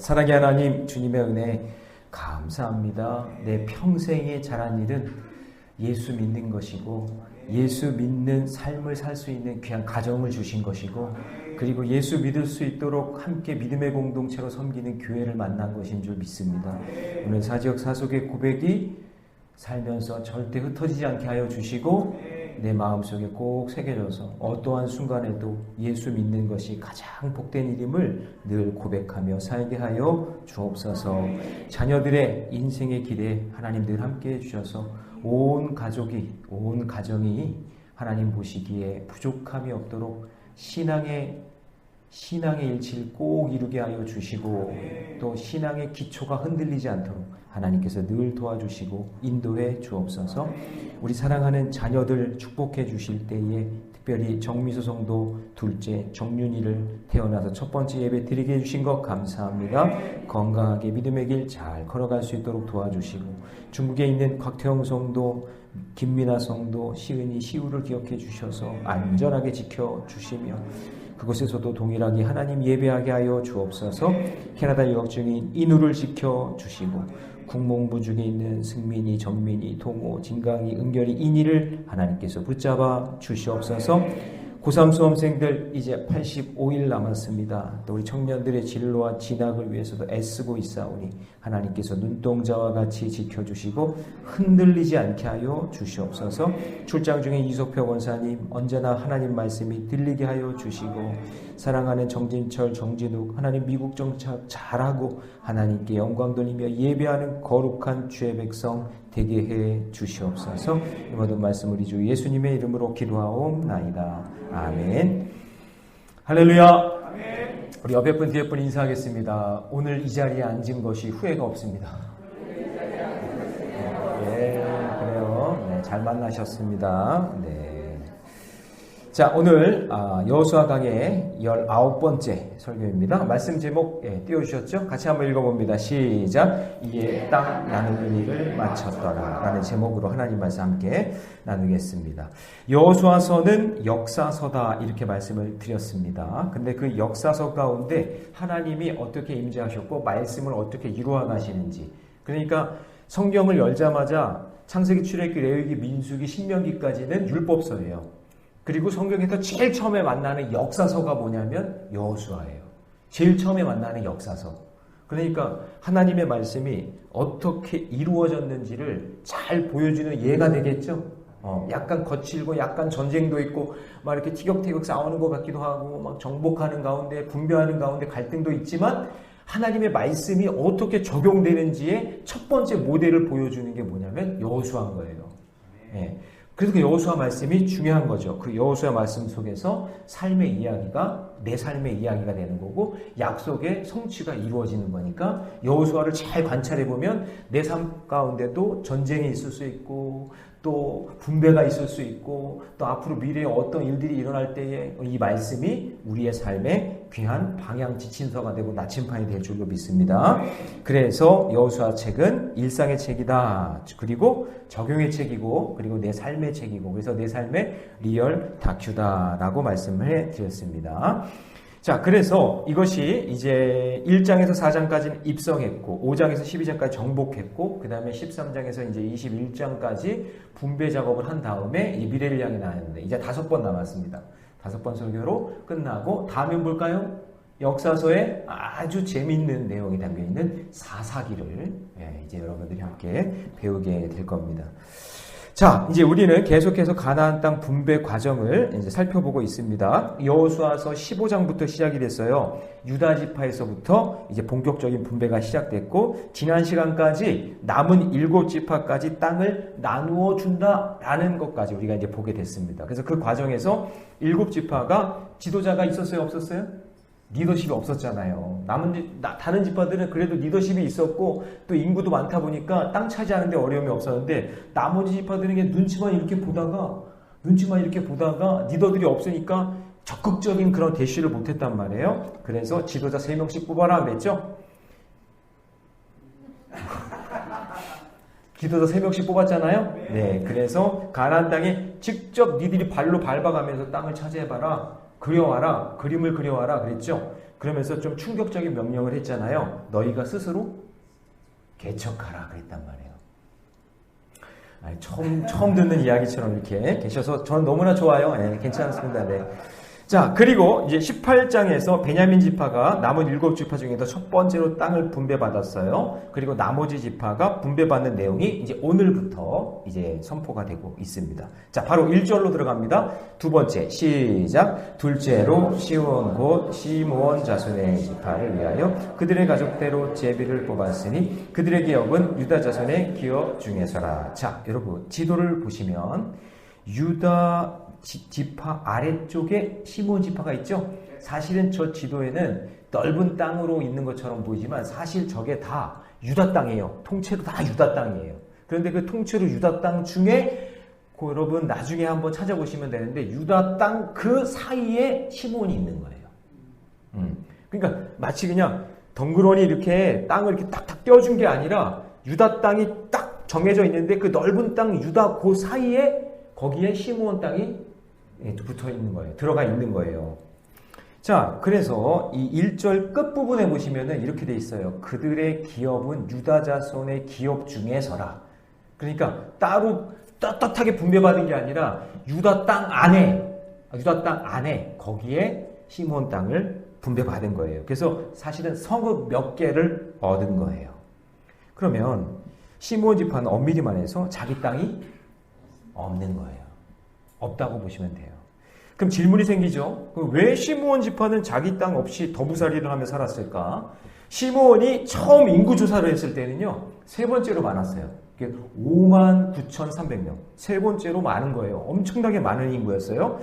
사랑의 하나님, 주님의 은혜 감사합니다. 내 평생에 잘한 일은 예수 믿는 것이고, 예수 믿는 삶을 살 수 있는 귀한 가정을 주신 것이고, 그리고 예수 믿을 수 있도록 함께 믿음의 공동체로 섬기는 교회를 만난 것인 줄 믿습니다. 오늘 사지역 사속의 고백이 살면서 절대 흩어지지 않게 하여 주시고, 내 마음속에 꼭 새겨져서 어떠한 순간에도 예수 믿는 것이 가장 복된 일임을 늘 고백하며 살게 하여 주옵소서. 자녀들의 인생의 길에 하나님 늘 함께해 주셔서 온 가족이, 온 가정이 하나님 보시기에 부족함이 없도록 신앙의 일치를 꼭 이루게 하여 주시고, 또 신앙의 기초가 흔들리지 않도록 하나님께서 늘 도와주시고 인도해 주옵소서. 우리 사랑하는 자녀들 축복해 주실 때에 특별히 정미수 성도 둘째 정윤이를 태어나서 첫 번째 예배 드리게 해주신 것 감사합니다. 건강하게 믿음의 길 잘 걸어갈 수 있도록 도와주시고, 중국에 있는 곽태영 성도, 김민아 성도, 시은이, 시우를 기억해 주셔서 안전하게 지켜주시며, 그곳에서도 동일하게 하나님 예배하게 하여 주옵소서. 캐나다 유학 중인 인우를 지켜주시고, 국몽부 중에 있는 승민이, 정민이, 동호, 진강이, 은결이, 인이를 하나님께서 붙잡아 주시옵소서. 고3 수험생들 이제 85일 남았습니다. 또 우리 청년들의 진로와 진학을 위해서도 애쓰고 있사오니 하나님께서 눈동자와 같이 지켜주시고 흔들리지 않게 하여 주시옵소서. 출장 중에 이석표 원사님 언제나 하나님 말씀이 들리게 하여 주시고, 사랑하는 정진철, 정진욱 하나님 미국 정착 잘하고 하나님께 영광 돌리며 예배하는 거룩한 주의 백성 되게 해 주시옵소서. 이 모든 말씀 우리 주 예수님의 이름으로 기도하옵나이다. 아멘. 할렐루야. 아멘. 우리 옆에 분 뒤에 분 인사하겠습니다. 오늘 이 자리에 앉은 것이 후회가 없습니다. 네, 그래요. 네, 잘 만나셨습니다. 네. 자, 오늘 여호수아 강의 19번째 설교입니다. 말씀 제목 띄워주셨죠? 같이 한번 읽어봅니다. 시작. 이에 땅 나누는 일을 마쳤더라 라는 제목으로 하나님 말씀 함께 나누겠습니다. 여호수아서는 역사서다 이렇게 말씀을 드렸습니다. 근데 그 역사서 가운데 하나님이 어떻게 임재하셨고 말씀을 어떻게 이루어 가시는지, 그러니까 성경을 열자마자 창세기, 출애굽기, 레위기, 민수기, 신명기까지는 율법서예요. 그리고 성경에서 제일 처음에 만나는 역사서가 뭐냐면 여호수아예요. 제일 처음에 만나는 역사서. 그러니까 하나님의 말씀이 어떻게 이루어졌는지를 잘 보여주는 예가 되겠죠. 약간 거칠고 약간 전쟁도 있고 막 이렇게 티격태격 싸우는 것 같기도 하고 막 정복하는 가운데 분배하는 가운데 갈등도 있지만, 하나님의 말씀이 어떻게 적용되는지의 첫 번째 모델을 보여주는 게 뭐냐면 여호수아인 거예요. 네. 그래서 그 여호수아 말씀이 중요한 거죠. 그 여호수아 말씀 속에서 삶의 이야기가 내 삶의 이야기가 되는 거고, 약속의 성취가 이루어지는 거니까 여호수아를 잘 관찰해 보면 내 삶 가운데도 전쟁이 있을 수 있고, 또 분배가 있을 수 있고, 또 앞으로 미래에 어떤 일들이 일어날 때에 이 말씀이 우리의 삶의 귀한 방향 지침서가 되고 나침판이 될 줄로 믿습니다. 그래서 여호수아 책은 일상의 책이다. 그리고 적용의 책이고, 그리고 내 삶의 책이고, 그래서 내 삶의 리얼 다큐다라고 말씀을 해드렸습니다. 자, 그래서 이것이 이제 1장에서 4장까지는 입성했고, 5장에서 12장까지 정복했고, 그 다음에 13장에서 이제 21장까지 분배 작업을 한 다음에 이 미래를 향해 나왔는데, 이제 5번 남았습니다. 5번 설교로 끝나고, 다음에 볼까요? 역사서에 아주 재미있는 내용이 담겨있는 사사기를 이제 여러분들이 함께 배우게 될 겁니다. 자, 이제 우리는 계속해서 가나안 땅 분배 과정을 이제 살펴보고 있습니다. 여호수아서 15장부터 시작이 됐어요. 유다 지파에서부터 이제 본격적인 분배가 시작됐고, 지난 시간까지 남은 7지파까지 땅을 나누어 준다라는 것까지 우리가 이제 보게 됐습니다. 그래서 그 과정에서 7지파가 지도자가 있었어요, 없었어요? 리더십이 없었잖아요. 다른 지파들은 그래도 리더십이 있었고, 또 인구도 많다 보니까 땅 차지하는 데 어려움이 없었는데, 나머지 지파들은 그냥 눈치만 이렇게 보다가 리더들이 없으니까 적극적인 그런 대시를 못했단 말이에요. 그래서 지도자 3명씩 뽑아라 그랬죠? 지도자 3명씩 뽑았잖아요. 네, 그래서 가나안 땅에 직접 니들이 발로 밟아가면서 땅을 차지해봐라, 그려와라, 그림을 그려와라 그랬죠. 그러면서 좀 충격적인 명령을 했잖아요. 너희가 스스로 개척하라 그랬단 말이에요. 처음 듣는 이야기처럼 이렇게 계셔서 저는 너무나 좋아요. 네, 괜찮습니다. 네. 자, 그리고 이제 18장에서 베냐민 지파가 남은 7지파 중에서 첫 번째로 땅을 분배받았어요. 그리고 나머지 지파가 분배받는 내용이 이제 오늘부터 이제 선포가 되고 있습니다. 자, 바로 1절로 들어갑니다. 두 번째, 시작. 둘째로 시온 곧 시므온 자손의 지파를 위하여 그들의 가족대로 제비를 뽑았으니 그들의 기업은 유다 자손의 기업 중에서라. 자, 여러분 지도를 보시면 유다 지파 아래쪽에 시므온 지파가 있죠. 사실은 저 지도에는 넓은 땅으로 있는 것처럼 보이지만 사실 저게 다 유다 땅이에요. 통째로 다 유다 땅이에요. 그런데 그 통째로 유다 땅 중에 여러분 나중에 한번 찾아보시면 되는데 유다 땅 그 사이에 시므온이 있는 거예요. 그러니까 마치 그냥 덩그러니 이렇게 땅을 이렇게 딱딱 떼어준 게 아니라 유다 땅이 딱 정해져 있는데 그 넓은 땅 유다 그 사이에 거기에 시므온 땅이 붙어 있는 거예요. 들어가 있는 거예요. 자, 그래서 이 1절 끝부분에 보시면은 이렇게 돼 있어요. 그들의 기업은 유다 자손의 기업 중에서라. 그러니까 따로 떳떳하게 분배받은 게 아니라 유다 땅 안에 거기에 시므온 땅을 분배받은 거예요. 그래서 사실은 성읍 몇 개를 얻은 거예요. 그러면 시므온 지파는 엄밀히 말해서 자기 땅이 없는 거예요. 없다고 보시면 돼요. 그럼 질문이 생기죠. 왜 시므온 지파는 자기 땅 없이 더부살이를 하며 살았을까? 시므온이 처음 인구조사를 했을 때는요. 세 번째로 많았어요. 59,300명. 세 번째로 많은 거예요. 엄청나게 많은 인구였어요.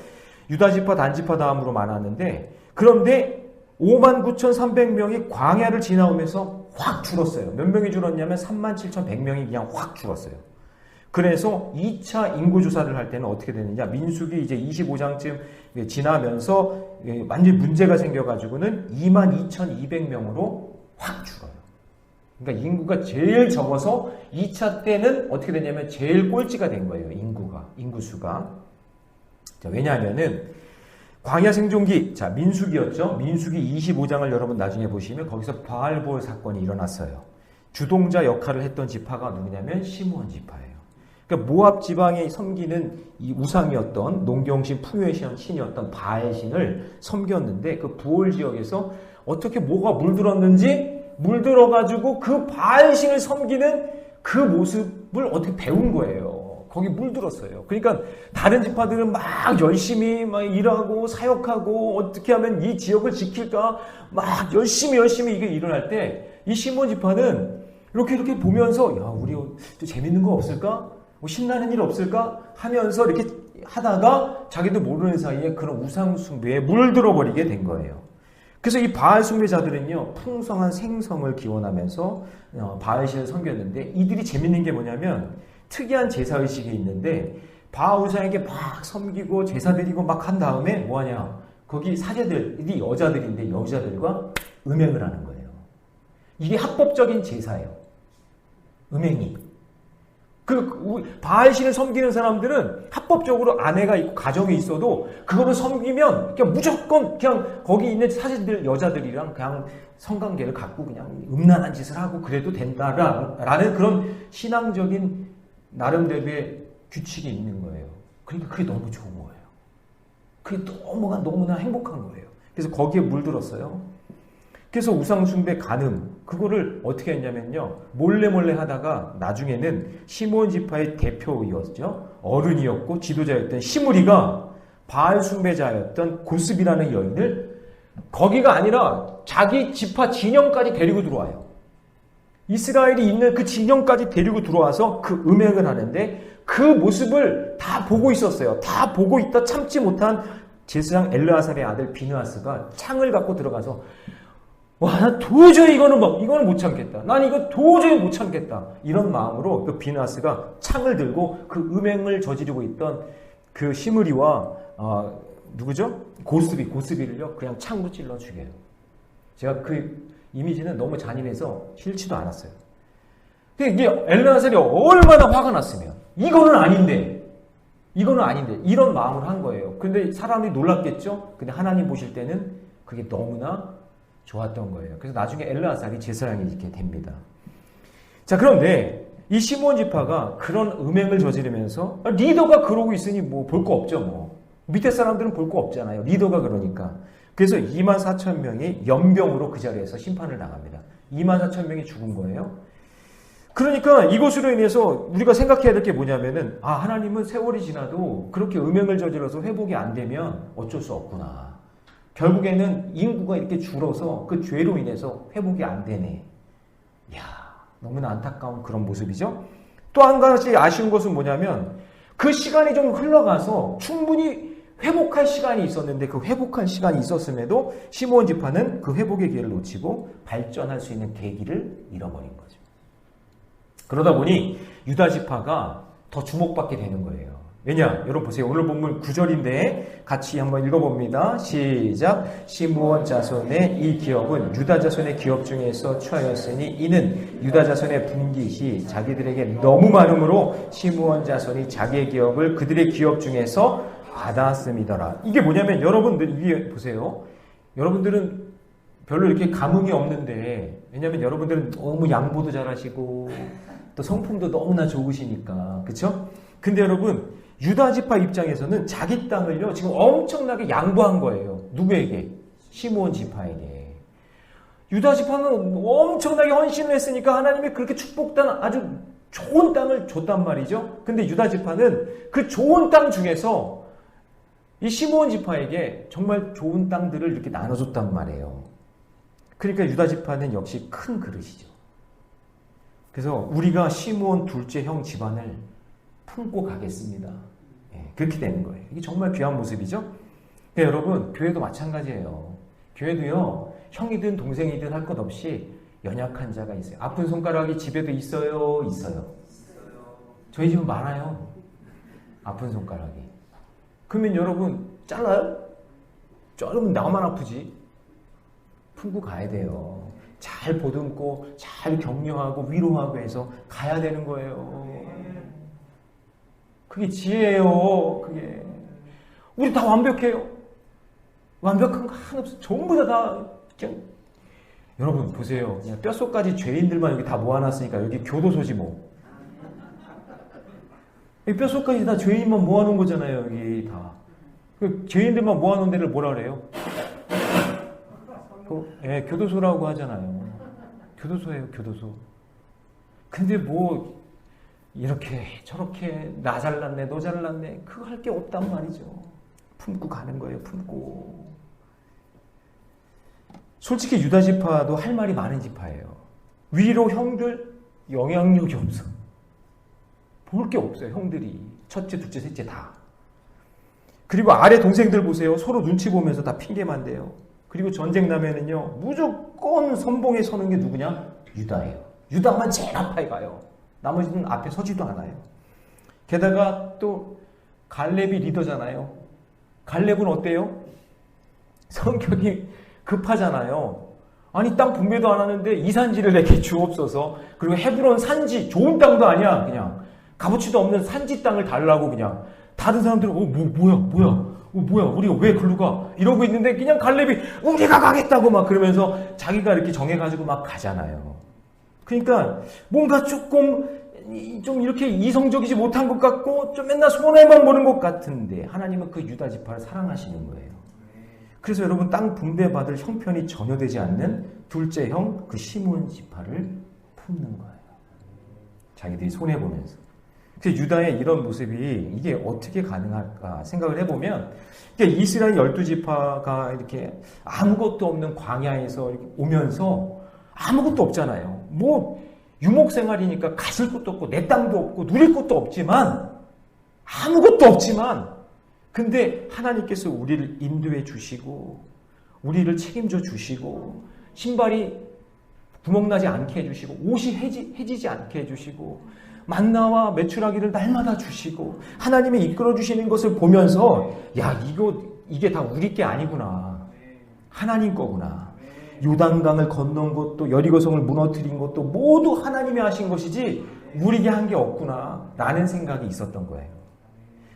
유다 지파, 단 지파 다음으로 많았는데 그런데 59,300명이 광야를 지나오면서 확 줄었어요. 몇 명이 줄었냐면 37,100명이 그냥 확 줄었어요. 그래서 2차 인구조사를 할 때는 어떻게 되느냐. 민수기 이제 25장쯤 지나면서 완전히 문제가 생겨가지고는 22,200명으로 확 줄어요. 그러니까 인구가 제일 적어서 2차 때는 어떻게 되냐면 제일 꼴찌가 된 거예요. 인구수가. 자, 왜냐하면은 광야 생존기, 자, 민수기였죠. 민수기 25장을 여러분 나중에 보시면 거기서 바알볼 사건이 일어났어요. 주동자 역할을 했던 지파가 누구냐면 시므온 지파예요. 그러니까 모압 지방에 섬기는 이 우상이었던 농경신 풍요의 신이었던 바알신을 섬겼는데 그 부올 지역에서 어떻게 뭐가 물들어가지고 그 바알신을 섬기는 그 모습을 어떻게 배운 거예요. 거기 물들었어요. 그러니까 다른 지파들은 막 열심히 막 일하고 사역하고 어떻게 하면 이 지역을 지킬까 막 열심히 이게 일어날 때 이 시므온 지파는 이렇게 보면서 야, 우리 좀 재밌는 거 없을까? 뭐 신나는 일 없을까? 하면서 이렇게 하다가 자기도 모르는 사이에 그런 우상 숭배에 물들어 버리게 된 거예요. 그래서 이 바알 숭배자들은요, 풍성한 생성을 기원하면서 바알신을 섬겼는데 이들이 재밌는 게 뭐냐면 특이한 제사의식이 있는데 바알 우상에게 막 섬기고 제사 드리고 막 한 다음에 뭐하냐? 거기 사제들이 여자들인데 여자들과 음행을 하는 거예요. 이게 합법적인 제사예요. 음행이. 바알신을 섬기는 사람들은 합법적으로 아내가 있고 가정이 있어도 그거를 섬기면 그냥 무조건 그냥 거기 있는 사제들 여자들이랑 그냥 성관계를 갖고 그냥 음란한 짓을 하고 그래도 된다라는 그런 신앙적인 나름대로의 규칙이 있는 거예요. 그러니까 그게 너무 좋은 거예요. 그게 너무나 행복한 거예요. 그래서 거기에 물들었어요. 그래서 우상숭배 간음 그거를 어떻게 했냐면요. 몰래 하다가 나중에는 시므온 지파의 대표였죠. 어른이었고 지도자였던 시므리가 바알 숭배자였던 고스비라는 여인을 거기가 아니라 자기 지파 진영까지 데리고 들어와요. 이스라엘이 있는 그 진영까지 데리고 들어와서 그 음행을 하는데 그 모습을 다 보고 있었어요. 다 보고 있다 참지 못한 제사장 엘르아살의 아들 비느하스가 창을 갖고 들어가서 와, 나 도저히 이거는 못 참겠다. 난 이거 도저히 못 참겠다. 이런 마음으로 그 비느하스가 창을 들고 그 음행을 저지르고 있던 그 시므리와 누구죠? 고스비를요 그냥 창으로 찔러 죽여요. 제가 그 이미지는 너무 잔인해서 싫지도 않았어요. 근데 이게 엘르아살이 얼마나 화가 났으면 이거는 아닌데 이런 마음을 한 거예요. 근데 사람이 놀랐겠죠? 근데 하나님 보실 때는 그게 너무나 좋았던 거예요. 그래서 나중에 엘르아살이 제사장이 이렇게 됩니다. 자, 그런데 이 시므온 지파가 그런 음행을 저지르면서 리더가 그러고 있으니 뭐 볼 거 없죠. 뭐 밑에 사람들은 볼 거 없잖아요. 리더가 그러니까. 그래서 24,000명이 연병으로 그 자리에서 심판을 당합니다. 24,000명이 죽은 거예요. 그러니까 이것으로 인해서 우리가 생각해야 될 게 뭐냐면은 하나님은 세월이 지나도 그렇게 음행을 저질러서 회복이 안 되면 어쩔 수 없구나. 결국에는 인구가 이렇게 줄어서 그 죄로 인해서 회복이 안 되네. 이야, 너무나 안타까운 그런 모습이죠. 또 한 가지 아쉬운 것은 뭐냐면 그 시간이 좀 흘러가서 충분히 회복할 시간이 있었는데 그 회복할 시간이 있었음에도 시므온 지파는 그 회복의 기회를 놓치고 발전할 수 있는 계기를 잃어버린 거죠. 그러다 보니 유다 지파가 더 주목받게 되는 거예요. 왜냐? 여러분 보세요. 오늘 본문 9절인데 같이 한번 읽어봅니다. 시작. 시므온 자손의 이 기업은 유다 자손의 기업 중에서 취하였으니 이는 유다 자손의 분깃이 자기들에게 너무 많음으로 시므온 자손이 자기의 기업을 그들의 기업 중에서 받았음이더라. 이게 뭐냐면 여러분들 위에 보세요. 여러분들은 별로 이렇게 감흥이 없는데 왜냐하면 여러분들은 너무 양보도 잘하시고 또 성품도 너무나 좋으시니까 그렇죠? 근데 여러분 유다 지파 입장에서는 자기 땅을요 지금 엄청나게 양보한 거예요. 누구에게? 시므온 지파에게. 유다 지파는 엄청나게 헌신을 했으니까 하나님이 그렇게 축복한 아주 좋은 땅을 줬단 말이죠. 근데 유다 지파는 그 좋은 땅 중에서 이 시므온 지파에게 정말 좋은 땅들을 이렇게 나눠줬단 말이에요. 그러니까 유다 지파는 역시 큰 그릇이죠. 그래서 우리가 시므온 둘째 형 집안을 품고 가겠습니다. 그렇게 되는 거예요. 이게 정말 귀한 모습이죠. 그러니까 여러분 교회도 마찬가지예요. 교회도요 형이든 동생이든 할 것 없이 연약한 자가 있어요. 아픈 손가락이 집에도 있어요? 있어요. 저희 집은 많아요. 아픈 손가락이. 그러면 여러분 잘라요? 자르면 나만 아프지. 품고 가야 돼요. 잘 보듬고 잘 격려하고 위로하고 해서 가야 되는 거예요. 그게 지혜예요. 그게 우리 다 완벽해요. 완벽한 거 하나 없어. 전부 다 그냥 여러분 보세요. 그냥 뼛속까지 죄인들만 여기 다 모아놨으니까 여기 교도소지 뭐. 여기 뼛속까지 다 죄인만 모아놓은 거잖아요. 여기 다. 그 죄인들만 모아놓은 데를 뭐라 그래요? 교도소라고 하잖아요. 교도소예요, 교도소. 근데 뭐 이렇게 저렇게 나 잘났네, 너 잘났네 그거 할 게 없단 말이죠. 품고 가는 거예요, 품고. 솔직히 유다 지파도 할 말이 많은 지파예요. 위로 형들 영향력이 없어. 볼 게 없어요, 형들이. 첫째, 둘째, 셋째 다. 그리고 아래 동생들 보세요. 서로 눈치 보면서 다 핑계만 대요. 그리고 전쟁 나면은요, 무조건 선봉에 서는 게 누구냐? 유다예요. 유다만 제일 앞에 가요. 나머지는 앞에 서지도 않아요. 게다가 또 갈렙이 리더잖아요. 갈렙은 어때요? 성격이 급하잖아요. 아니 땅 분배도 안 하는데 이 산지를 내게 주옵소서. 그리고 헤브론 산지 좋은 땅도 아니야. 그냥 값어치도 없는 산지 땅을 달라고 그냥. 다른 사람들은 뭐야 우리가 왜 글로 가? 이러고 있는데 그냥 갈렙이 우리가 가겠다고 막 그러면서 자기가 이렇게 정해가지고 막 가잖아요. 그러니까 뭔가 조금 좀 이렇게 이성적이지 못한 것 같고 좀 맨날 손해만 보는 것 같은데 하나님은 그 유다 지파를 사랑하시는 거예요. 그래서 여러분 땅 분배받을 형편이 전혀 되지 않는 둘째 형 그 시므온 지파를 품는 거예요. 자기들이 손해보면서. 그래서 유다의 이런 모습이 이게 어떻게 가능할까 생각을 해보면 이스라엘 12지파가 이렇게 아무것도 없는 광야에서 이렇게 오면서 아무것도 없잖아요. 뭐 유목생활이니까 가질 것도 없고 내 땅도 없고 누릴 것도 없지만 아무것도 없지만 근데 하나님께서 우리를 인도해 주시고 우리를 책임져 주시고 신발이 구멍나지 않게 해주시고 옷이 해지지 않게 해주시고 만나와 메추라기를 날마다 주시고 하나님이 이끌어 주시는 것을 보면서 야 이게 다 우리 게 아니구나. 하나님 거구나. 요단강을 건넌 것도 여리고성을 무너뜨린 것도 모두 하나님이 하신 것이지 우리게 한 게 없구나 라는 생각이 있었던 거예요.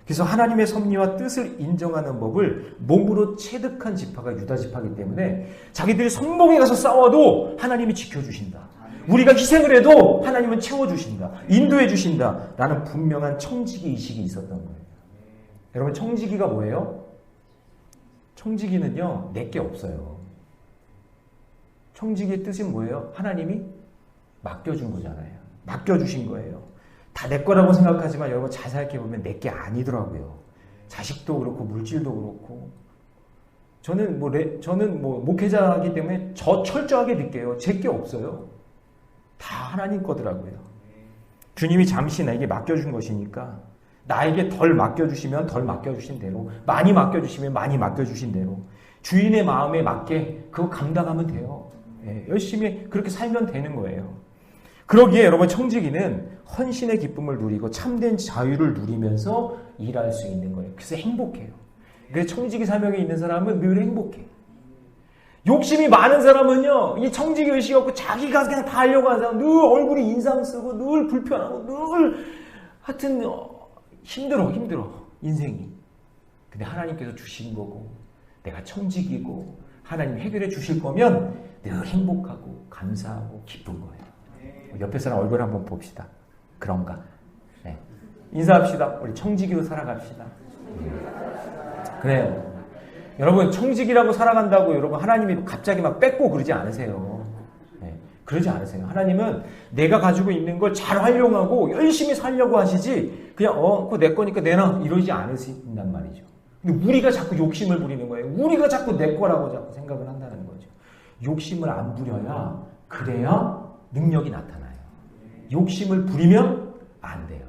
그래서 하나님의 섭리와 뜻을 인정하는 법을 몸으로 체득한 지파가 유다 지파이기 때문에 자기들이 선봉에 가서 싸워도 하나님이 지켜주신다. 우리가 희생을 해도 하나님은 채워주신다. 인도해 주신다. 라는 분명한 청지기 의식이 있었던 거예요. 여러분, 청지기가 뭐예요? 청지기는요, 내게 없어요. 청지기의 뜻이 뭐예요? 하나님이 맡겨준 거잖아요. 맡겨주신 거예요. 다 내 거라고 생각하지만 여러분 잘 생각해보면 내 게 아니더라고요. 자식도 그렇고 물질도 그렇고. 저는 목회자이기 때문에 철저하게 믿게요. 제 게 없어요. 다 하나님 거더라고요. 주님이 잠시 나에게 맡겨준 것이니까 나에게 덜 맡겨주시면 덜 맡겨주신 대로, 많이 맡겨주시면 많이 맡겨주신 대로 주인의 마음에 맞게 그거 감당하면 돼요. 열심히 그렇게 살면 되는 거예요. 그러기에 여러분, 청지기는 헌신의 기쁨을 누리고 참된 자유를 누리면서 일할 수 있는 거예요. 그래서 행복해요. 그래서 청지기 사명에 있는 사람은 늘 행복해. 욕심이 많은 사람은요, 이 청지기 의식이 없고 자기가 그냥 다 하려고 하는 사람, 늘 얼굴이 인상 쓰고 늘 불편하고 늘 하여튼 힘들어 인생이. 근데 하나님께서 주신 거고 내가 청지기고 하나님 해결해 주실 거면 늘 행복하고 감사하고 기쁜 거예요. 옆에 사람 얼굴 한번 봅시다. 그런가? 네. 인사합시다. 우리 청지기로 살아갑시다. 그래요. 여러분, 청지기라고 살아간다고 여러분 하나님이 갑자기 막 뺏고 그러지 않으세요. 네. 그러지 않으세요. 하나님은 내가 가지고 있는 걸 잘 활용하고 열심히 살려고 하시지 그냥 그거 내 거니까 내놔 이러지 않으신단 말이죠. 근데 우리가 자꾸 욕심을 부리는 거예요. 우리가 자꾸 내 거라고 자꾸 생각을 한다는 거죠. 욕심을 안 부려야, 그래야 능력이 나타나요. 욕심을 부리면 안 돼요.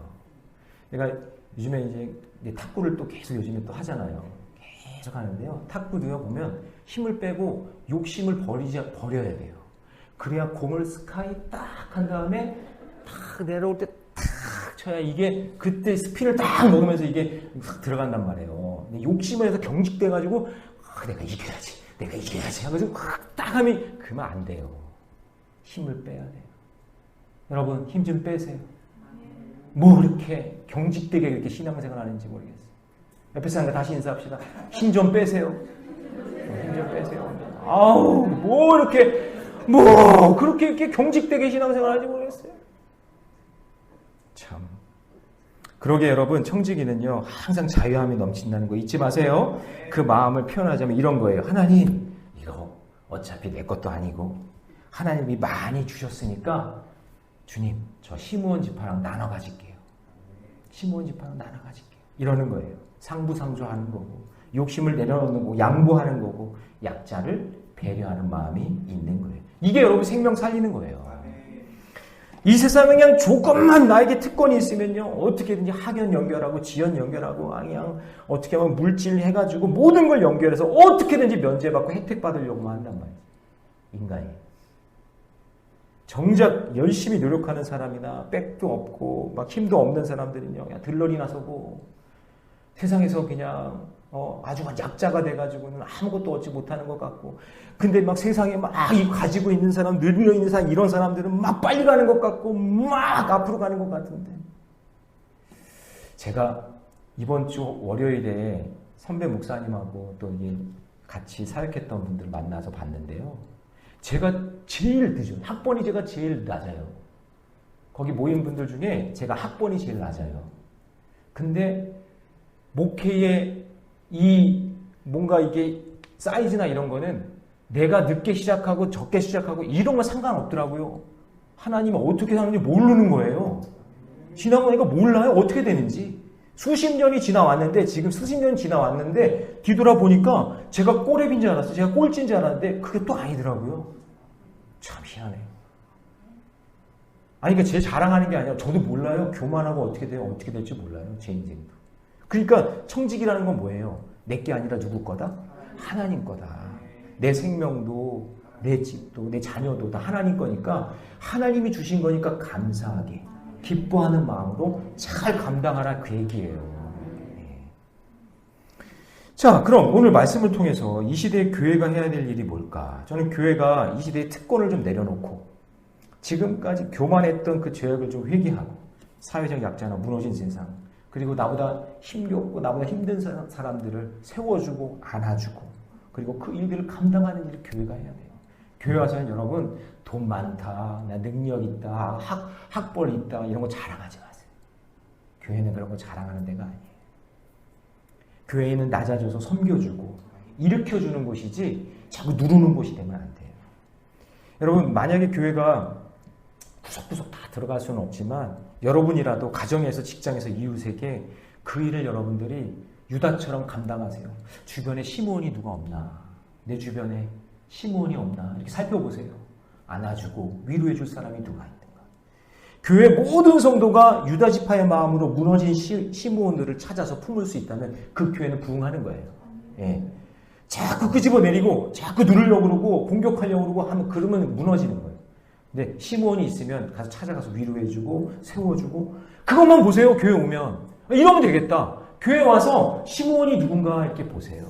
내가 요즘에 이제 탁구를 또 계속 요즘에 또 하잖아요. 계속 하는데요. 탁구도요, 보면 힘을 빼고 욕심을 버려야 돼요. 그래야 공을 스카이 딱 한 다음에 탁 내려올 때 탁 쳐야 이게 그때 스피를 딱 먹으면서 이게 싹 들어간단 말이에요. 근데 욕심을 해서 경직돼가지고 내가 이겨야지 하면서 딱 하면 그러면 안 돼요. 힘을 빼야 돼요. 여러분, 힘 좀 빼세요. 뭐 이렇게 경직되게 이렇게 신앙생활 하는지 모르겠어요. 옆에 사람과 다시 인사합시다. 힘 좀 빼세요. 힘 좀 빼세요. 아우, 그렇게 이렇게 경직되게 신앙생활 하는지 모르겠어요. 참. 그러게 여러분, 청지기는요, 항상 자유함이 넘친다는 거 잊지 마세요. 그 마음을 표현하자면 이런 거예요. 하나님, 이거 어차피 내 것도 아니고 하나님이 많이 주셨으니까 주님, 저 시므온 지파랑 나눠 가질게요. 시므온 지파랑 나눠 가질게요. 이러는 거예요. 상부상조하는 거고, 욕심을 내려놓는 거고, 양보하는 거고, 약자를 배려하는 마음이 있는 거예요. 이게 여러분 생명 살리는 거예요. 이 세상에 그냥 조금만 나에게 특권이 있으면요, 어떻게든지 학연 연결하고 지연 연결하고 그냥 어떻게 하면 물질 해가지고 모든 걸 연결해서 어떻게든지 면제받고 혜택 받으려고만 한단 말이에요. 인간이. 정작 열심히 노력하는 사람이나 백도 없고 막 힘도 없는 사람들은요, 그냥 들러리 나서고 세상에서 그냥 아주 약자가 돼가지고는 아무것도 얻지 못하는 것 같고, 근데 막 세상에 막 가지고 있는 사람, 늙어 있는 사람, 이런 사람들은 막 빨리 가는 것 같고 막 앞으로 가는 것 같은데, 제가 이번 주 월요일에 선배 목사님하고 또 이게 같이 사역했던 분들 만나서 봤는데요, 제가 제일 늦어요. 학번이 제가 제일 낮아요. 거기 모인 분들 중에 제가 학번이 제일 낮아요. 근데 목회의 이 뭔가 이게 사이즈나 이런 거는 내가 늦게 시작하고 적게 시작하고 이런 건 상관없더라고요. 하나님은 어떻게 사는지 모르는 거예요. 지나보니까 몰라요. 어떻게 되는지. 수십 년이 지나왔는데, 지금 수십 년이 지나왔는데 뒤돌아보니까 제가 꼬랩인 줄 알았어요. 제가 꼴찌인 줄 알았는데 그게 또 아니더라고요. 참 희한해요. 아니, 그러니까 제 자랑하는 게 아니라 저도 몰라요. 교만하고 어떻게 돼요? 어떻게 될지 몰라요. 제 인생도. 그러니까 청지기라는 건 뭐예요? 내 게 아니라 누구 거다? 하나님 거다. 내 생명도, 내 집도, 내 자녀도 다 하나님 거니까, 하나님이 주신 거니까 감사하게 기뻐하는 마음으로 잘 감당하라, 그 얘기예요. 네. 자, 그럼 오늘 말씀을 통해서 이 시대의 교회가 해야 될 일이 뭘까? 저는 교회가 이 시대의 특권을 좀 내려놓고 지금까지 교만했던 그 죄악을 좀 회개하고, 사회적 약자나 무너진 세상, 그리고 나보다 힘이 없고 나보다 힘든 사람들을 세워주고 안아주고 그리고 그 일들을 감당하는 일을 교회가 해야 돼요. 교회 와서는 여러분 돈 많다, 나 능력 있다, 학벌 있다 이런 거 자랑하지 마세요. 교회는 그런 거 자랑하는 데가 아니에요. 교회는 낮아져서 섬겨주고 일으켜주는 곳이지 자꾸 누르는 곳이 되면 안 돼요. 여러분 만약에 교회가 구석구석 다 들어갈 수는 없지만 여러분이라도 가정에서 직장에서 이웃에게 그 일을 여러분들이 유다처럼 감당하세요. 주변에 시므온이 누가 없나? 내 주변에 시므온이 없나? 이렇게 살펴보세요. 안아주고 위로해줄 사람이 누가 있는가? 교회 모든 성도가 유다 지파의 마음으로 무너진 시므온들을 찾아서 품을 수 있다면 그 교회는 부흥하는 거예요. 예. 자꾸 끄집어내리고 자꾸 누르려고 그러고 공격하려고 그러고 하면 그러면 무너지는 거예요. 근데 시므온이 있으면 가서 찾아가서 위로해주고 세워주고 그것만 보세요. 교회 오면 이러면 되겠다. 교회 와서 시므온이 누군가 이렇게 보세요.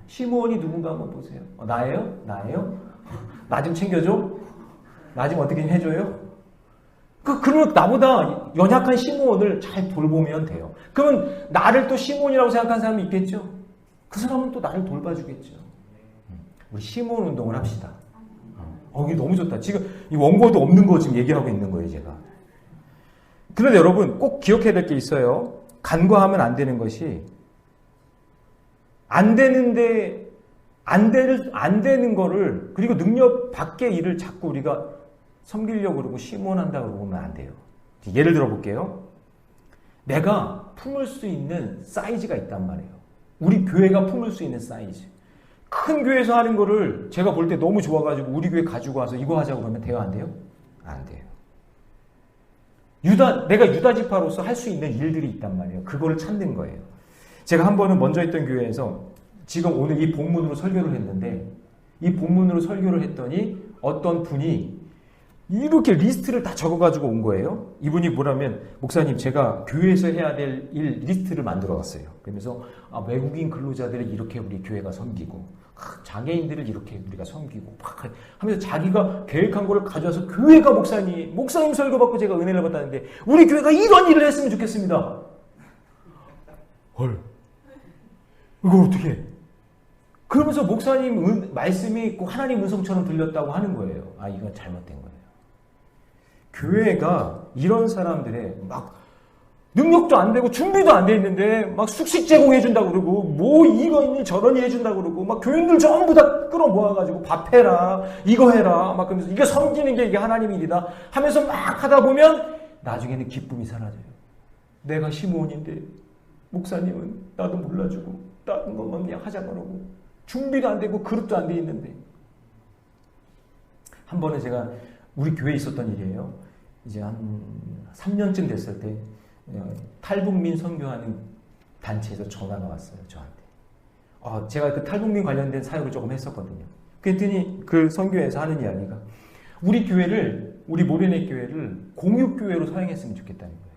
시므온이 누군가 한번 보세요. 나예요? 나예요? 나 좀 챙겨줘? 나 좀 어떻게 해줘요? 그러면 나보다 연약한 시므온을 잘 돌보면 돼요. 그러면 나를 또 시므온이라고 생각하는 사람이 있겠죠? 그 사람은 또 나를 돌봐주겠죠. 우리 시므온 운동을 합시다. 이게 너무 좋다. 지금 이 원고도 없는 거 지금 얘기하고 있는 거예요, 제가. 그런데 여러분 꼭 기억해야 될 게 있어요. 간과하면 안 되는 것이 안 되는데 안 되는 거를 그리고 능력 밖의 일을 자꾸 우리가 섬기려고 그러고 시몬한다 그러고 하면 안 돼요. 예를 들어 볼게요. 내가 품을 수 있는 사이즈가 있단 말이에요. 우리 교회가 품을 수 있는 사이즈. 큰 교회에서 하는 거를 제가 볼 때 너무 좋아가지고 우리 교회 가지고 와서 이거 하자고 그러면 돼요? 안 돼요? 안 돼요. 내가 유다 지파로서 할 수 있는 일들이 있단 말이에요. 그거를 찾는 거예요. 제가 한 번은 먼저 했던 교회에서 지금 오늘 이 본문으로 설교를 했는데 이 본문으로 설교를 했더니 어떤 분이 이렇게 리스트를 다 적어가지고 온 거예요. 이분이 뭐라면 목사님 제가 교회에서 해야 될 일 리스트를 만들어 왔어요. 그러면서 외국인 근로자들을 이렇게 우리 교회가 섬기고 장애인들을 이렇게 우리가 섬기고 하면서 자기가 계획한 거를 가져와서 교회가 목사님 설교 받고 제가 은혜를 받았는데 우리 교회가 이런 일을 했으면 좋겠습니다. 헐 이거 어떻게 그러면서 목사님 말씀이 꼭 하나님 음성처럼 들렸다고 하는 거예요. 이건 잘못된 거예요. 교회가 이런 사람들의 막 능력도 안 되고 준비도 안 돼 있는데 막 숙식 제공해 준다고 그러고 뭐 이거 저러니 해준다고 그러고 막 교인들 전부 다 끌어모아가지고 밥 해라 이거 해라 막 그러면서 이게 섬기는 게 이게 하나님 일이다 하면서 막 하다 보면 나중에는 기쁨이 사라져요. 내가 시므온인데 목사님은 나도 몰라주고 다른 것만 그냥 하자 그러고 준비도 안 되고 그릇도 안 돼 있는데 한 번은 제가 우리 교회에 있었던 일이에요. 이제 한 3년쯤 됐을 때 탈북민 선교하는 단체에서 전화가 왔어요. 저한테. 제가 그 탈북민 관련된 사역을 조금 했었거든요. 그랬더니 그 선교에서 하는 이야기가 우리 모래내 교회를 공육교회로 사용했으면 좋겠다는 거예요.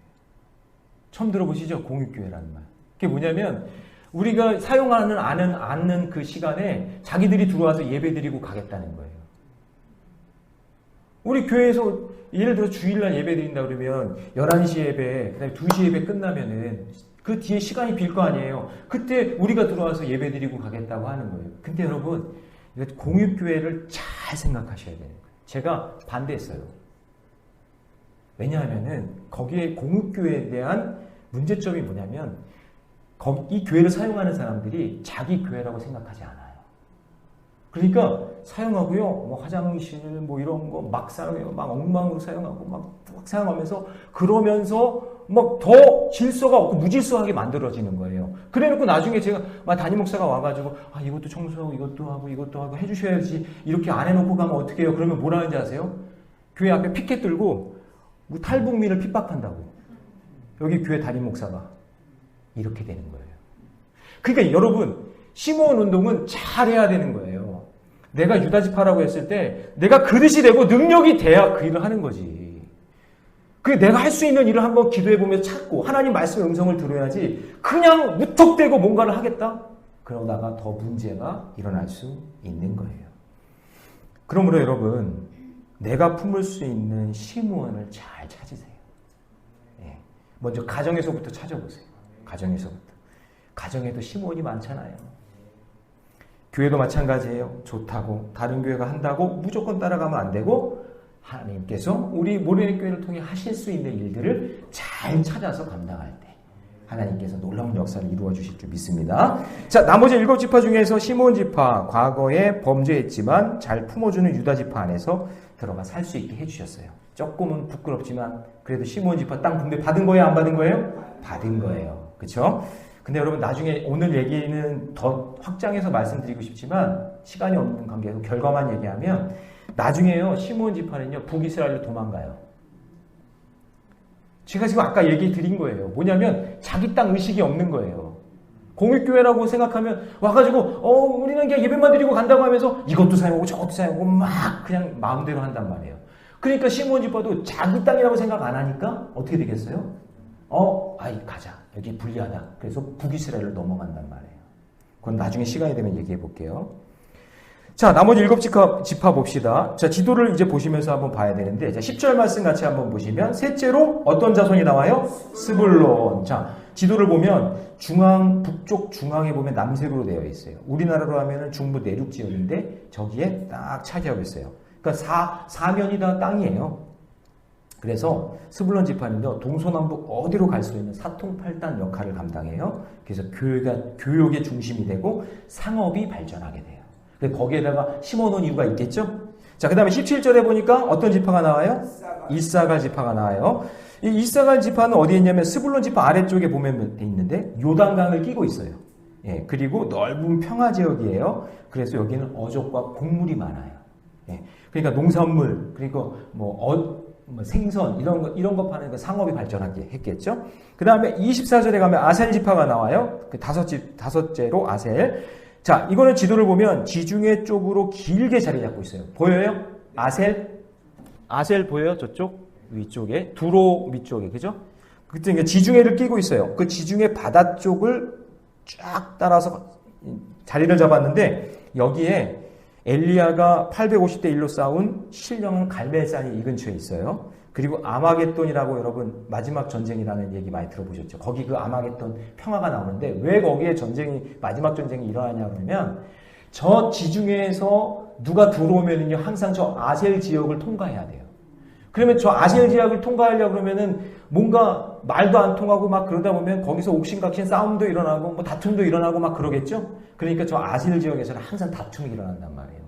처음 들어보시죠? 공육교회라는 말. 그게 뭐냐면 우리가 사용하는 않는 그 시간에 자기들이 들어와서 예배 드리고 가겠다는 거예요. 우리 교회에서 예를 들어 주일날 예배 드린다 그러면 11시 예배, 그다음에 2시 예배 끝나면은 그 뒤에 시간이 빌 거 아니에요. 그때 우리가 들어와서 예배 드리고 가겠다고 하는 거예요. 근데 여러분, 공육교회를 잘 생각하셔야 돼요. 제가 반대했어요. 왜냐하면은 거기에 공육교회에 대한 문제점이 뭐냐면 이 교회를 사용하는 사람들이 자기 교회라고 생각하지 않아요. 그러니까 사용하고요, 뭐 화장실 뭐 이런 거 막 사용해요. 막 엉망으로 사용하고 막 사용하면서 그러면서 막 더 질서가 없고 무질서하게 만들어지는 거예요. 그래놓고 나중에 제가 담임 목사가 와가지고 이것도 청소하고 이것도 하고 해주셔야지 이렇게 안 해놓고 가면 어떻게 해요? 그러면 뭐라 하는지 아세요? 교회 앞에 피켓 들고 탈북민을 핍박한다고. 여기 교회 담임 목사가 이렇게 되는 거예요. 그러니까 여러분 시므온 운동은 잘해야 되는 거예요. 내가 유다지파라고 했을 때 내가 그릇이 되고 능력이 돼야 그 일을 하는 거지. 내가 할 수 있는 일을 한번 기도해보면서 찾고 하나님 말씀의 음성을 들어야지 그냥 무턱대고 뭔가를 하겠다? 그러다가 더 문제가 일어날 수 있는 거예요. 그러므로 여러분 내가 품을 수 있는 시므온을 잘 찾으세요. 먼저 가정에서부터 찾아보세요. 가정에서부터. 가정에도 시몬이 많잖아요. 교회도 마찬가지예요. 좋다고 다른 교회가 한다고 무조건 따라가면 안 되고 하나님께서 우리 모래의 교회를 통해 하실 수 있는 일들을 잘 찾아서 감당할 때 하나님께서 놀라운 역사를 이루어 주실 줄 믿습니다. 자, 나머지 7지파 중에서 시몬 지파, 과거에 범죄했지만 잘 품어주는 유다 지파 안에서 들어가 살 수 있게 해주셨어요. 조금은 부끄럽지만 그래도 시몬 지파 땅 분배 받은 거예요? 안 받은 거예요? 받은 거예요. 그렇죠? 근데 여러분 나중에 오늘 얘기는 더 확장해서 말씀드리고 싶지만 시간이 없는 관계에서 결과만 얘기하면 나중에요. 시몬 지파는요. 북이스라엘로 도망가요. 제가 지금 아까 얘기 드린 거예요. 뭐냐면 자기 땅 의식이 없는 거예요. 공익교회라고 생각하면 와가지고 우리는 그냥 예배만 드리고 간다고 하면서 이것도 사용하고 저것도 사용하고 막 그냥 마음대로 한단 말이에요. 그러니까 시몬 지파도 자기 땅이라고 생각 안 하니까 어떻게 되겠어요? 가자. 여기 불리하다. 그래서 북이스라엘로 넘어간단 말이에요. 그건 나중에 시간이 되면 얘기해 볼게요. 자, 나머지 7지파 봅시다. 자, 지도를 이제 보시면서 한번 봐야 되는데, 자, 10절 말씀 같이 한번 보시면, 셋째로 어떤 자손이 나와요? 스불론. 자, 지도를 보면, 북쪽 중앙에 보면 남색으로 되어 있어요. 우리나라로 하면은 중부 내륙 지역인데, 저기에 딱 차지하고 있어요. 그러니까 사면이 다 땅이에요. 그래서 스불론 지파는요, 동서남북 어디로 갈 수 있는 사통팔단 역할을 감당해요. 그래서 교육의 중심이 되고, 상업이 발전하게 돼요. 거기에다가 심어놓은 이유가 있겠죠? 자, 그 다음에 17절에 보니까 어떤 지파가 나와요? 이사갈 지파가 나와요. 이 이사갈 지파는 어디에 있냐면 스불론 지파 아래쪽에 보면 돼 있는데 요단강을 끼고 있어요. 예, 그리고 넓은 평화 지역이에요. 그래서 여기는 어족과 곡물이 많아요. 예, 그러니까 농산물, 그리고 생선, 이런 거 파는 그 상업이 발전하게 했겠죠? 그 다음에 24절에 가면 아셀 지파가 나와요. 그 다섯째로 아셀. 자, 이거는 지도를 보면 지중해 쪽으로 길게 자리 잡고 있어요. 보여요? 아셀 보여요? 저쪽 위쪽에 두로 밑쪽에, 그죠? 그때 지중해를 끼고 있어요. 그 지중해 바다 쪽을 쫙 따라서 자리를 잡았는데 여기에 엘리야가 850대 1로 싸운 신령한 갈멜산이 이 근처에 있어요. 그리고 아마겟돈이라고 여러분 마지막 전쟁이라는 얘기 많이 들어보셨죠? 거기 그 아마겟돈 평화가 나오는데 왜 거기에 마지막 전쟁이 일어나냐 그러면 저 지중해에서 누가 들어오면은요 항상 저 아셀 지역을 통과해야 돼요. 그러면 저 아셀 지역을 통과하려고 그러면은 뭔가 말도 안 통하고 막 그러다 보면 거기서 옥신각신 싸움도 일어나고 뭐 다툼도 일어나고 막 그러겠죠? 그러니까 저 아셀 지역에서는 항상 다툼이 일어난단 말이에요.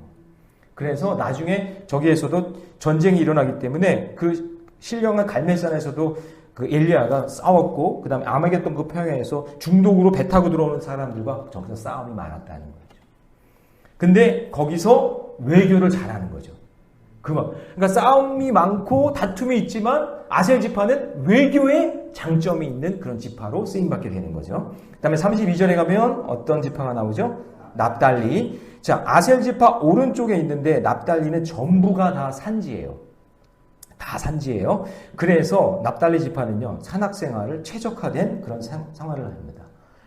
그래서 나중에 저기에서도 전쟁이 일어나기 때문에 그 신령한 갈멜산에서도 그 엘리야가 싸웠고 그 다음에 아마겟돈 그 평야에서 중독으로 배 타고 들어오는 사람들과 저기서 싸움이 많았다는 거죠. 근데 거기서 외교를 잘하는 거죠. 그러니까 싸움이 많고 다툼이 있지만 아셀 지파는 외교에 장점이 있는 그런 지파로 쓰임받게 되는 거죠. 그 다음에 32절에 가면 어떤 지파가 나오죠? 납달리. 자, 아셀 지파 오른쪽에 있는데 납달리는 전부가 다 산지예요. 다 산지예요. 그래서 납달리 지파는요, 산악생활을 최적화된 그런 생활을 합니다.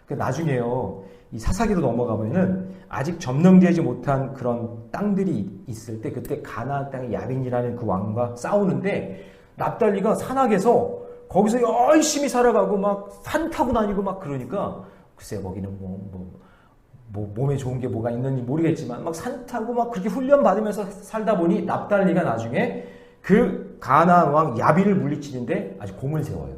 나중에요, 이 사사기로 넘어가면은 아직 점령되지 못한 그런 땅들이 있을 때 그때 가나안 땅의 야빈이라는 그 왕과 싸우는데 납달리가 산악에서 거기서 열심히 살아가고 막 산 타고 다니고 막 그러니까 글쎄 거기는 몸에 좋은 게 뭐가 있는지 모르겠지만 막 산 타고 막 그렇게 훈련 받으면서 살다 보니 납달리가 나중에 그 가나안 왕 야빈을 물리치는데 아주 공을 세워요.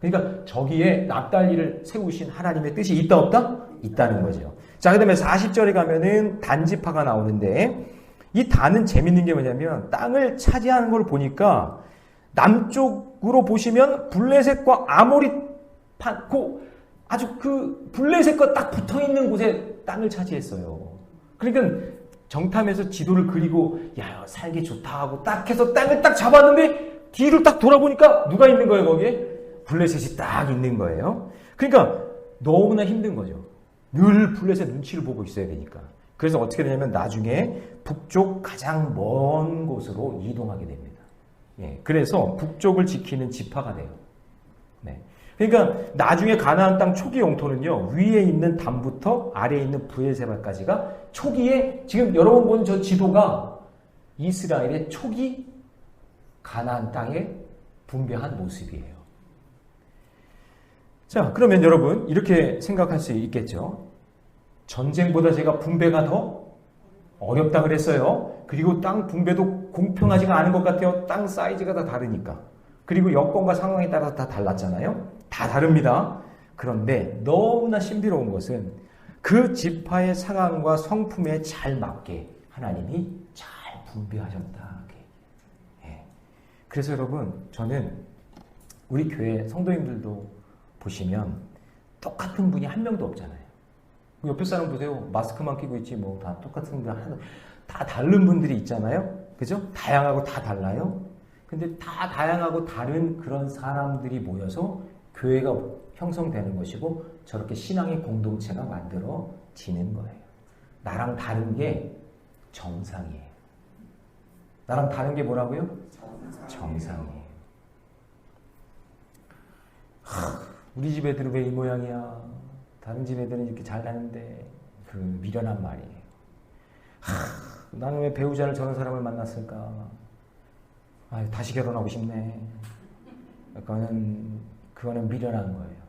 그러니까 저기에 납달리를 세우신 하나님의 뜻이 있다 없다? 있다는 거죠. 자, 그 다음에 40절에 가면은 단지파가 나오는데 이 단은 재밌는 게 뭐냐면 땅을 차지하는 걸 보니까 남쪽으로 보시면 블레셋과 아모리판 아주 그 블레셋과 딱 붙어있는 곳에 땅을 차지했어요. 그러니까 정탐에서 지도를 그리고 야 살기 좋다 하고 딱 해서 땅을 딱 잡았는데 뒤를 딱 돌아보니까 누가 있는 거예요 거기에? 블레셋이 딱 있는 거예요. 그러니까 너무나 힘든 거죠. 늘 블레셋 눈치를 보고 있어야 되니까. 그래서 어떻게 되냐면 나중에 북쪽 가장 먼 곳으로 이동하게 됩니다. 예, 그래서 북쪽을 지키는 지파가 돼요. 네. 그러니까 나중에 가나안 땅 초기 영토는요. 위에 있는 담부터 아래에 있는 브엘세바까지가 초기에 지금 여러분 본 저 지도가 이스라엘의 초기 가나안 땅에 분배한 모습이에요. 자, 그러면 여러분 이렇게 생각할 수 있겠죠. 전쟁보다 제가 분배가 더 어렵다 그랬어요. 그리고 땅 분배도 공평하지가 않은 것 같아요. 땅 사이즈가 다 다르니까. 그리고 여건과 상황에 따라서 다 달랐잖아요. 다 다릅니다. 그런데 너무나 신비로운 것은 그 지파의 상황과 성품에 잘 맞게 하나님이 잘 분배하셨다. 예. 그래서 여러분, 저는 우리 교회 성도님들도 보시면 똑같은 분이 한 명도 없잖아요. 옆에 사람 보세요. 마스크만 끼고 있지 뭐 다 똑같은 분, 다 다른 분들이 있잖아요. 그죠? 다양하고 다 달라요. 근데 다 다양하고 다른 그런 사람들이 모여서 교회가 형성되는 것이고 저렇게 신앙의 공동체가 만들어지는 거예요. 나랑 다른 게 정상이에요. 나랑 다른 게 뭐라고요? 정상이에요. 우리 집 애들은 왜 이 모양이야? 다른 집 애들은 이렇게 잘 나는데 그 미련한 말이에요. 나는 왜 배우자를 저런 사람을 만났을까? 다시 결혼하고 싶네. 그거는 미련한 거예요.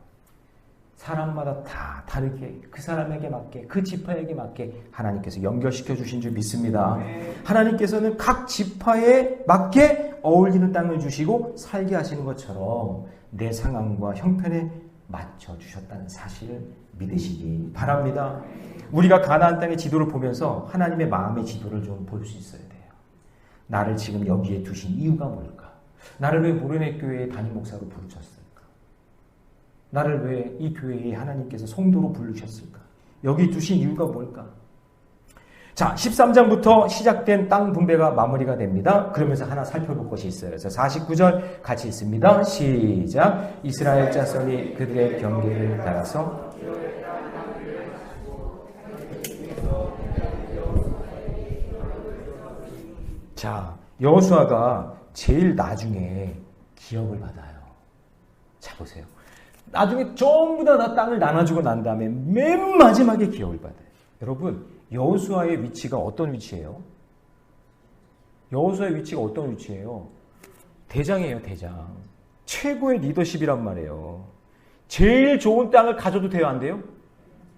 사람마다 다 다르게 그 사람에게 맞게 그 지파에게 맞게 하나님께서 연결시켜 주신 줄 믿습니다. 하나님께서는 각 지파에 맞게 어울리는 땅을 주시고 살게 하시는 것처럼 내 상황과 형편에 맞춰 주셨다는 사실을 믿으시기 바랍니다. 우리가 가나안 땅의 지도를 보면서 하나님의 마음의 지도를 좀 볼 수 있어야 돼요. 나를 지금 여기에 두신 이유가 뭘까? 나를 왜 모래내 교회의 담임 목사로 부르셨을까? 나를 왜 이 교회에 하나님께서 성도로 부르셨을까? 여기 두신 이유가 뭘까? 자, 13장부터 시작된 땅 분배가 마무리가 됩니다. 그러면서 하나 살펴볼 것이 있어요. 그래서 49절 같이 있습니다. 시작. 이스라엘 자손이 그들의 경계를 따라서 자, 여호수아가 제일 나중에 기업을 받아요. 자, 보세요. 나중에 전부 다 땅을 나눠주고 난 다음에 맨 마지막에 기업을 받아요. 여러분, 여호수아의 위치가 어떤 위치예요? 여호수아의 위치가 어떤 위치예요? 대장이에요, 대장. 최고의 리더십이란 말이에요. 제일 좋은 땅을 가져도 돼요, 안 돼요?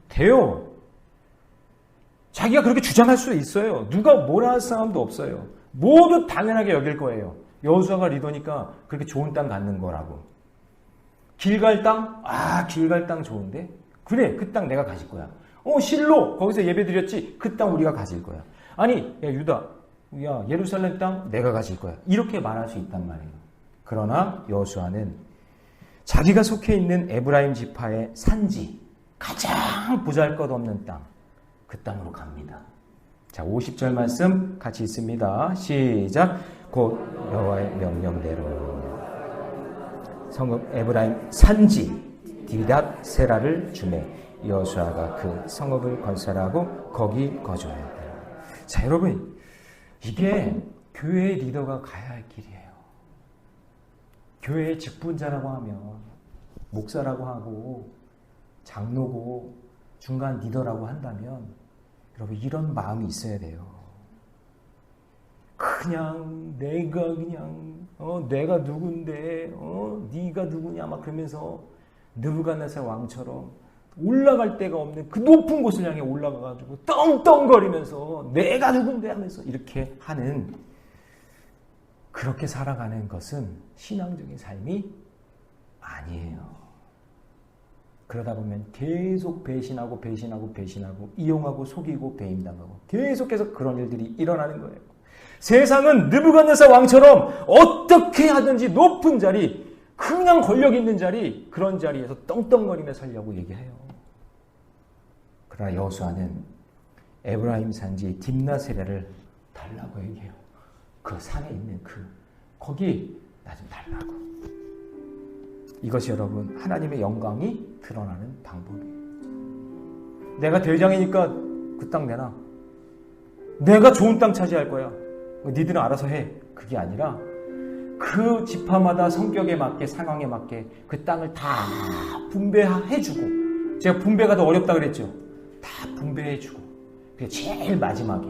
돼요. 자기가 그렇게 주장할 수 있어요. 누가 뭐라 할 사람도 없어요. 모두 당연하게 여길 거예요. 여호수아가 리더니까 그렇게 좋은 땅 갖는 거라고. 길갈 땅? 길갈 땅 좋은데? 그래, 그 땅 내가 가질 거야. 실로 거기서 예배 드렸지? 그 땅 우리가 가질 거야. 아니, 야 유다, 야 예루살렘 땅 내가 가질 거야. 이렇게 말할 수 있단 말이에요. 그러나 여호수아는 자기가 속해 있는 에브라임 지파의 산지, 가장 보잘것없는 땅, 그 땅으로 갑니다. 자, 50절 말씀 같이 있습니다. 시작. 곧 여호와의 명령대로 성읍 에브라임 산지 디닷 세라를 주매 여호수아가 그 성읍을 건설하고 거기 거주하였다. 자, 여러분, 이게 교회의 리더가 가야 할 길이에요. 교회의 직분자라고 하면 목사라고 하고 장로고 중간 리더라고 한다면 여러분 이런 마음이 있어야 돼요. 그냥 내가 내가 누군데 네가 누구냐 막 그러면서 느부갓네살 왕처럼 올라갈 데가 없는 그 높은 곳을 향해 올라가가지고 떵떵거리면서 내가 누군데 하면서 이렇게 하는, 그렇게 살아가는 것은 신앙적인 삶이 아니에요. 그러다 보면 계속 배신하고 이용하고 속이고 배임당하고 계속해서 그런 일들이 일어나는 거예요. 세상은 느부갓네살 왕처럼 어떻게 하든지 높은 자리, 그냥 권력 있는 자리, 그런 자리에서 떵떵거리며 살려고 얘기해요. 그러나 여호수아는 에브라임 산지 딥나세라를 달라고 얘기해요. 그 산에 있는 거기 나 좀 달라고. 이것이 여러분 하나님의 영광이 드러나는 방법이에요. 내가 대장이니까 그 땅 내놔. 내가 좋은 땅 차지할 거야. 니들은 알아서 해. 그게 아니라 그 지파마다 성격에 맞게 상황에 맞게 그 땅을 다 분배해주고, 제가 분배가 더 어렵다 그랬죠. 다 분배해주고 제일 마지막에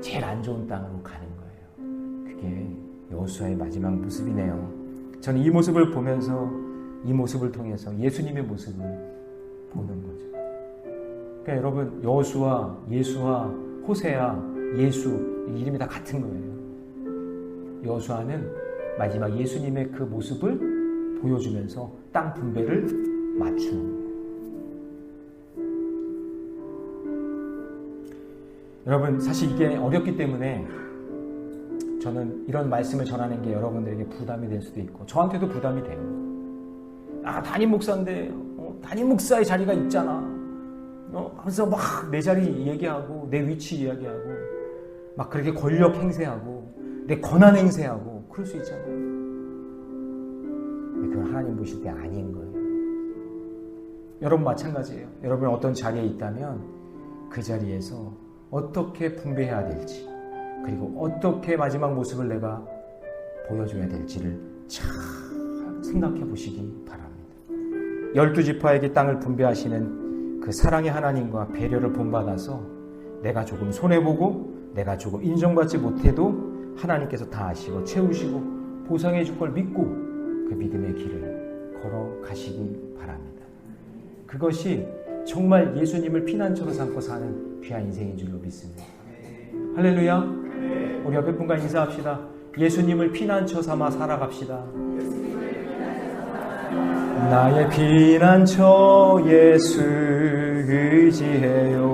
제일 안 좋은 땅으로 가는 거예요. 그게 여호수아의 마지막 모습이네요. 저는 이 모습을 보면서 이 모습을 통해서 예수님의 모습을 보는 거죠. 그러니까 여러분 여호수아, 예수아, 호세아, 예수 이름이 다 같은 거예요. 여호수아는 마지막 예수님의 그 모습을 보여주면서 땅 분배를 맞추는 거예요. 여러분 사실 이게 어렵기 때문에 저는 이런 말씀을 전하는 게 여러분들에게 부담이 될 수도 있고 저한테도 부담이 돼요. 아 담임 목사인데 담임 목사의 자리가 있잖아. 그래서 막 내 자리 얘기하고 내 위치 이야기하고 막 그렇게 권력 행세하고 내 권한 행세하고 그럴 수 있잖아요. 그건 하나님 보실 때 아닌 거예요. 여러분 마찬가지예요. 여러분 어떤 자리에 있다면 그 자리에서 어떻게 분배해야 될지 그리고 어떻게 마지막 모습을 내가 보여줘야 될지를 잘 생각해 보시기 바랍니다. 12지파에게 땅을 분배하시는 그 사랑의 하나님과 배려를 본받아서 내가 조금 손해보고 내가 조금 인정받지 못해도 하나님께서 다 아시고 채우시고 보상해 줄 걸 믿고 그 믿음의 길을 걸어가시기 바랍니다. 그것이 정말 예수님을 피난처로 삼고 사는 귀한 인생인 줄로 믿습니다. 할렐루야. 우리 옆에 분과 인사합시다. 예수님을 피난처 삼아 살아갑시다. 나의 피난처 예수 의지해요.